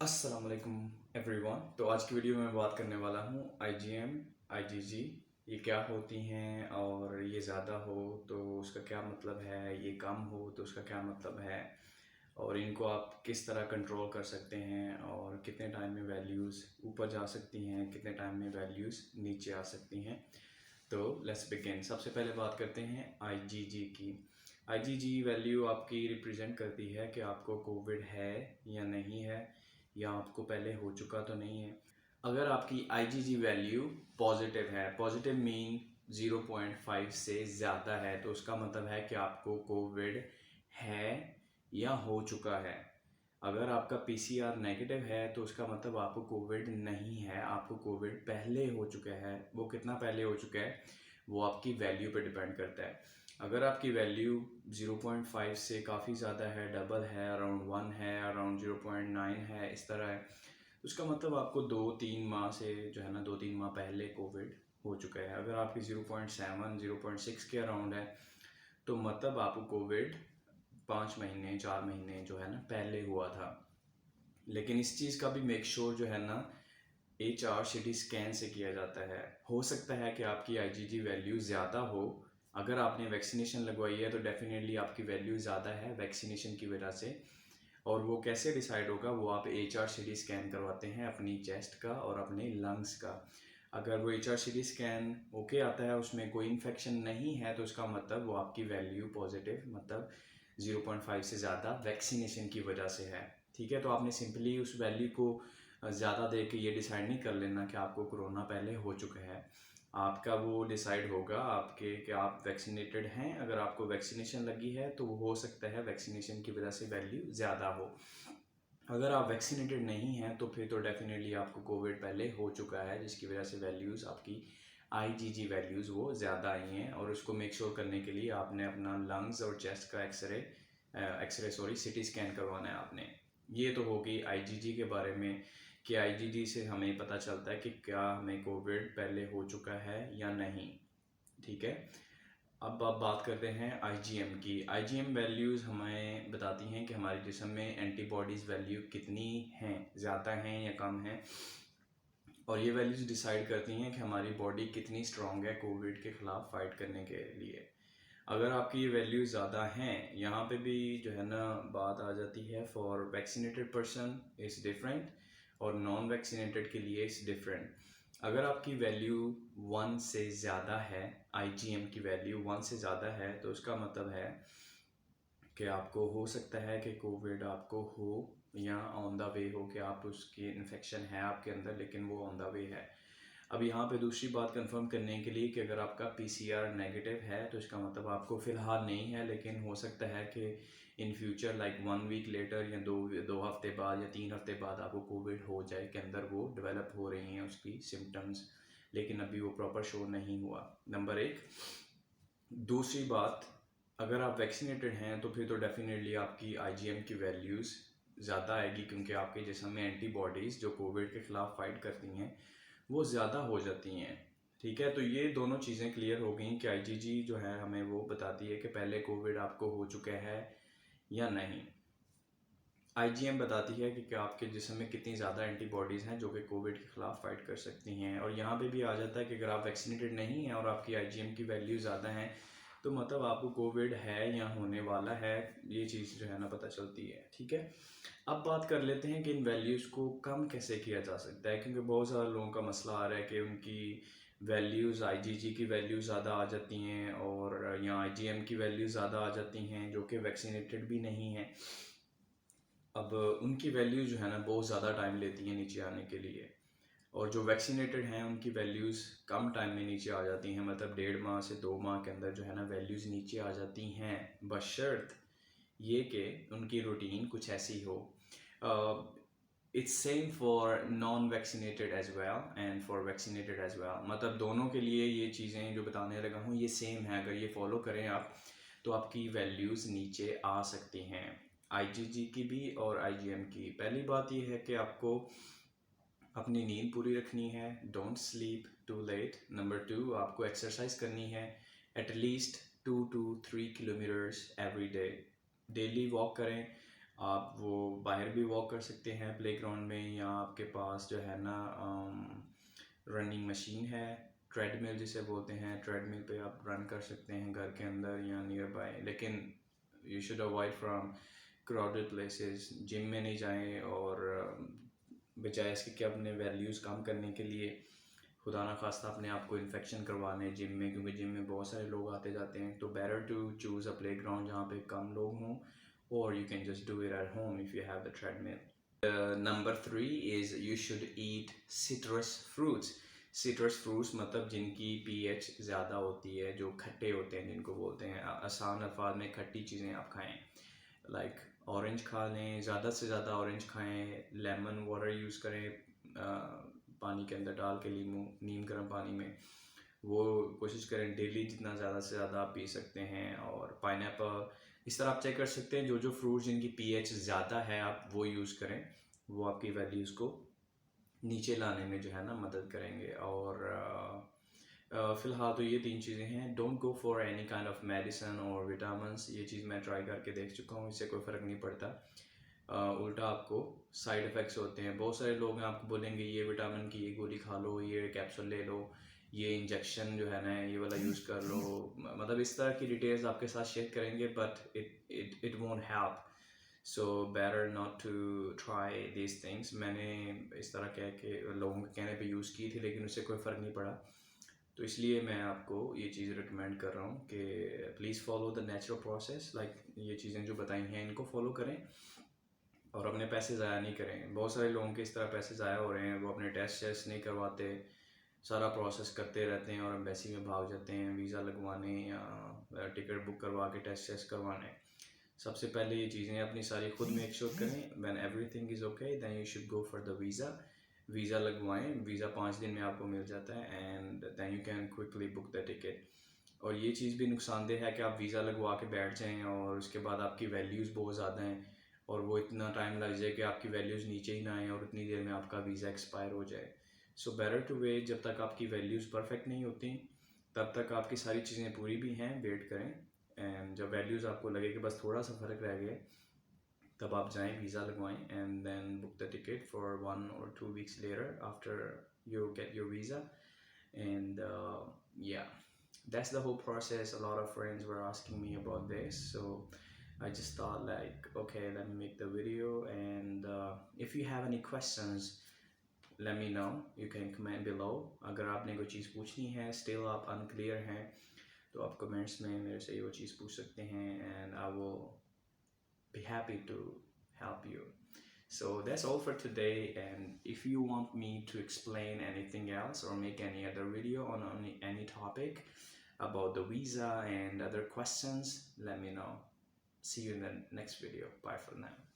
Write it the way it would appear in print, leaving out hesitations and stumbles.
अस्सलाम वालेकुम एवरीवन। तो आज की वीडियो में बात करने वाला हूँ आईजीएम, आईजीजी ये क्या होती हैं और ये ज़्यादा हो तो उसका क्या मतलब है, ये कम हो तो उसका क्या मतलब है और इनको आप किस तरह कंट्रोल कर सकते हैं और कितने टाइम में वैल्यूज़ ऊपर जा सकती हैं, कितने टाइम में वैल्यूज़ नीचे आ सकती हैं। तो लेट्स बिगिन। सबसे पहले बात करते हैं आईजीजी की। आईजीजी वैल्यू आपकी रिप्रेजेंट करती है कि आपको कोविड है या नहीं है, या आपको पहले हो चुका तो नहीं है। अगर आपकी आईजीजी वैल्यू पॉजिटिव है, पॉजिटिव मीन 0.5 से ज़्यादा है, तो उसका मतलब है कि आपको कोविड है या हो चुका है। अगर आपका पीसीआर नेगेटिव है तो उसका मतलब आपको कोविड नहीं है, आपको कोविड पहले हो चुका है। वो कितना पहले हो चुका है वो आपकी वैल्यू पे डिपेंड करता है। अगर आपकी वैल्यू 0.5 से काफ़ी ज़्यादा है, डबल है, अराउंड 1 है, अराउंड 0.9 है, इस तरह है, तो उसका मतलब आपको 2-3 माह से जो है ना 2-3 माह पहले कोविड हो चुका है। अगर आपकी 0.7 0.6 के अराउंड है तो मतलब आपको कोविड 5 महीने 4 महीने जो है ना पहले हुआ था। लेकिन इस चीज़ का भी मेक श्योर जो है ना HRCT स्कैन से किया जाता है। हो सकता है कि आपकी आईजीजी वैल्यू ज़्यादा हो। अगर आपने वैक्सीनेशन लगवाई है तो डेफिनेटली आपकी वैल्यू ज़्यादा है वैक्सीनेशन की वजह से। और वो कैसे डिसाइड होगा, वो आप HRCT स्कैन करवाते हैं अपनी चेस्ट का और अपने लंग्स का। अगर वो HRCT स्कैन ओके आता है, उसमें कोई इन्फेक्शन नहीं है, तो उसका मतलब वो आपकी वैल्यू पॉजिटिव मतलब 0.5 से ज़्यादा वैक्सीनेशन की वजह से है। ठीक है, तो आपने सिंपली उस वैल्यू को ज़्यादा दे के ये डिसाइड नहीं कर लेना कि आपको कोरोना पहले हो चुका है। आपका वो डिसाइड होगा आपके कि आप वैक्सीनेटेड हैं। अगर आपको वैक्सीनेशन लगी है तो वो हो सकता है वैक्सीनेशन की वजह से वैल्यू ज़्यादा हो। अगर आप वैक्सीनेटेड नहीं हैं तो फिर तो डेफिनेटली आपको कोविड पहले हो चुका है, जिसकी वजह से वैल्यूज़ आपकी आईजीजी वैल्यूज़ वो ज़्यादा आई हैं। और उसको मेक श्योर करने के लिए आपने अपना लंग्स और चेस्ट का एक्सरे सिटी स्कैन करवाना है आपने। ये तो होगी आईजीजी के बारे में कि आईजीजी से हमें पता चलता है कि क्या हमें कोविड पहले हो चुका है या नहीं। ठीक है, अब आप बात करते हैं आईजीएम की। आईजीएम वैल्यूज़ हमें बताती हैं कि हमारे जिस्म में एंटीबॉडीज़ वैल्यू कितनी हैं, ज़्यादा हैं या कम हैं। और ये वैल्यूज़ डिसाइड करती हैं कि हमारी बॉडी कितनी स्ट्रांग है कोविड के ख़िलाफ़ फाइट करने के लिए। अगर आपकी ये वैल्यूज़ ज़्यादा हैं, यहाँ पे भी जो है ना बात आ जाती है, for vaccinated person is different और नॉन वैक्सीनेटेड के लिए इज़ डिफरेंट। अगर आपकी वैल्यू 1 से ज़्यादा है, आईजीएम की वैल्यू 1 से ज़्यादा है, तो उसका मतलब है कि आपको हो सकता है कि कोविड आपको हो या ऑन द वे हो, कि आप उसकी इन्फेक्शन है आपके अंदर लेकिन वो ऑन द वे है। अब यहाँ पे दूसरी बात कंफर्म करने के लिए कि अगर आपका पीसीआर नेगेटिव है तो इसका मतलब आपको फ़िलहाल नहीं है, लेकिन हो सकता है कि in future like 1 week later या दो दो हफ्ते बाद या 3 हफ्ते बाद आपको कोविड हो जाए, के अंदर वो डेवलप हो रही हैं उसकी सिम्टम्स, लेकिन अभी वो प्रॉपर शो नहीं हुआ। नंबर एक। दूसरी बात, अगर आप वैक्सीनेटेड हैं तो फिर तो डेफिनेटली आपकी आईजीएम की वैल्यूज़ ज़्यादा आएगी, क्योंकि आपके जिस्म में एंटीबॉडीज़ जो कोविड के ख़िलाफ़ फाइट करती हैं वो ज़्यादा हो जाती हैं। ठीक है, तो ये दोनों चीज़ें क्लियर हो गई कि आईजीजी जो है हमें वो बताती है कि पहले कोविड आपको हो चुका है या नहीं। आईजीएम बताती है कि आपके जिस्म में कितनी ज़्यादा एंटीबॉडीज़ हैं जो कि कोविड के ख़िलाफ़ फाइट कर सकती हैं। और यहाँ पे भी आ जाता है कि अगर आप वैक्सीनेटेड नहीं हैं और आपकी आईजीएम की वैल्यू ज़्यादा हैं तो मतलब आपको कोविड है या होने वाला है, ये चीज़ जो है ना पता चलती है। ठीक है, अब बात कर लेते हैं कि इन वैल्यूज़ को कम कैसे किया जा सकता है, क्योंकि बहुत सारे लोगों का मसला आ रहा है कि उनकी वैल्यूज़ आईजीजी की वैल्यू ज़्यादा आ जाती हैं और या आईजीएम की वैल्यू ज़्यादा आ जाती हैं जो कि वैक्सीनेटेड भी नहीं हैं। अब उनकी वैल्यू जो है ना बहुत ज़्यादा टाइम लेती है नीचे आने के लिए, और जो वैक्सीनेटेड हैं उनकी वैल्यूज़ कम टाइम में नीचे आ जाती हैं, मतलब 1.5 माह से 2 माह के अंदर जो है ना वैल्यूज़ नीचे आ जाती हैं, बशर्त ये कि उनकी रूटीन कुछ ऐसी हो। It's same for non vaccinated as well and for vaccinated as well, मतलब दोनों के लिए ये चीज़ें जो बताने लगा हूँ ये सेम है। अगर ये फॉलो करें आप तो आपकी वैल्यूज़ नीचे आ सकती हैं, आईजीजी की भी और आईजीएम की। पहली बात ये है कि आपको अपनी नींद पूरी रखनी है, don't sleep too late. Number 2, आपको एक्सरसाइज करनी है at least 2 to 3 kilometres every day. Daily walk करें, आप वो बाहर भी वॉक कर सकते हैं प्लेग्राउंड में, या आपके पास जो है ना रनिंग मशीन है, ट्रेडमिल जिसे बोलते हैं, ट्रेडमिल पे आप रन कर सकते हैं घर के अंदर या नियर बाय। लेकिन you should avoid from crowded places. Gym में नहीं जाएं, और बजाय इसके कि अपने वैल्यूज़ कम करने के लिए खुदा ना खास्ता अपने आप को इन्फेक्शन करवाने जिम में, क्योंकि जिम में बहुत सारे लोग आते जाते हैं। तो better to choose a playground जहाँ पे कम लोग हों, और you can just do it at home if you have the treadmill. Number 3 is you should eat citrus fruits. Citrus fruits मतलब जिनकी पीएच ज़्यादा होती है, जो खट्टे होते हैं जिनको बोलते हैं। आसान अल्फाज में खट्टी चीज़ें आप खाएं, लाइक ऑरेंज खा लें, ज़्यादा से ज़्यादा ऑरेंज खाएं, लेमन वाटर यूज़ करें, पानी के अंदर डाल के नीम गर्म पानी में, वो कोशिश करें डेली जितना ज़्यादा से ज़्यादा आप पी सकते हैं। और पाइनएप्पल, इस तरह आप चेक कर सकते हैं जो फ्रूट्स जिनकी पीएच ज़्यादा है आप वो यूज़ करें, वो आपकी वैल्यूज़ को नीचे लाने में जो है ना मदद करेंगे। और फ़िलहाल तो ये 3 चीज़ें हैं। Don't go for any kind of medicine और विटामिन्स। ये चीज़ मैं ट्राई करके देख चुका हूँ, इससे कोई फ़र्क नहीं पड़ता। उल्टा आपको साइड इफ़ेक्ट्स होते हैं। बहुत सारे लोग हैं आपको बोलेंगे ये विटामिन की ये गोली खा लो, ये कैप्सूल ले लो, ये इंजेक्शन जो है ना ये वाला यूज़ कर लो। मतलब इस तरह की डिटेल्स आपके साथ शेयर करेंगे, but it won't help. So better not to try this things. मैंने इस तरह कह के लोगों के कहने पे यूज़ की थी, लेकिन उससे कोई फ़र्क नहीं पड़ा। तो इसलिए मैं आपको ये चीज़ रिकमेंड कर रहा हूँ कि please follow the natural process. Like ये चीज़ें जो बताई हैं इनको फॉलो करें और अपने पैसे ज़ाया नहीं करें। बहुत सारे लोगों के इस तरह पैसे ज़ाया हो रहे हैं, वो अपने टेस्ट नहीं करवाते, सारा प्रोसेस करते रहते हैं और एम्बेसी में भाग जाते हैं वीज़ा लगवाने या टिकट बुक करवा के टेस्ट करवाने। सबसे पहले ये चीज़ें अपनी सारी खुद मेक श्योर करें। When everything is okay then you should go for the visa. Visa लगवाएं, वीज़ा 5 दिन में आपको मिल जाता है, and then you can quickly book the ticket. और ये चीज़ भी नुकसानदेह है कि आप वीज़ा लगवा के बैठ जाएं और उसके बाद आपकी वैल्यूज़ बहुत ज़्यादा हैं और वो इतना टाइम लग जाए कि आपकी वैल्यूज़ नीचे ही ना आए और उतनी देर में आपका वीज़ा एक्सपायर हो जाए। सो बेटर टू वेट, जब तक आपकी वैल्यूज़ परफेक्ट नहीं होती तब तक आपकी सारी चीज़ें पूरी भी हैं, वेट करें। एंड जब वैल्यूज़ आपको लगे कि बस थोड़ा सा फ़र्क रह गया, तब आप जाएं वीज़ा लगवाएं, and then book the ticket for 1 or 2 weeks later after you get your visa. And yeah, that's the whole process. A lot of friends were asking me about this, so I just thought like, okay, let me make the video. And if you have any questions, let me know. You can comment below. अगर आपने कोई चीज़ पूछनी है, still आप unclear हैं, तो आप comments में मेरे से वो चीज़ पूछ सकते हैं, and I will be happy to help you. So that's all for today, and if you want me to explain anything else or make any other video on any topic about the visa and other questions, let me know. See you in the next video. Bye for now.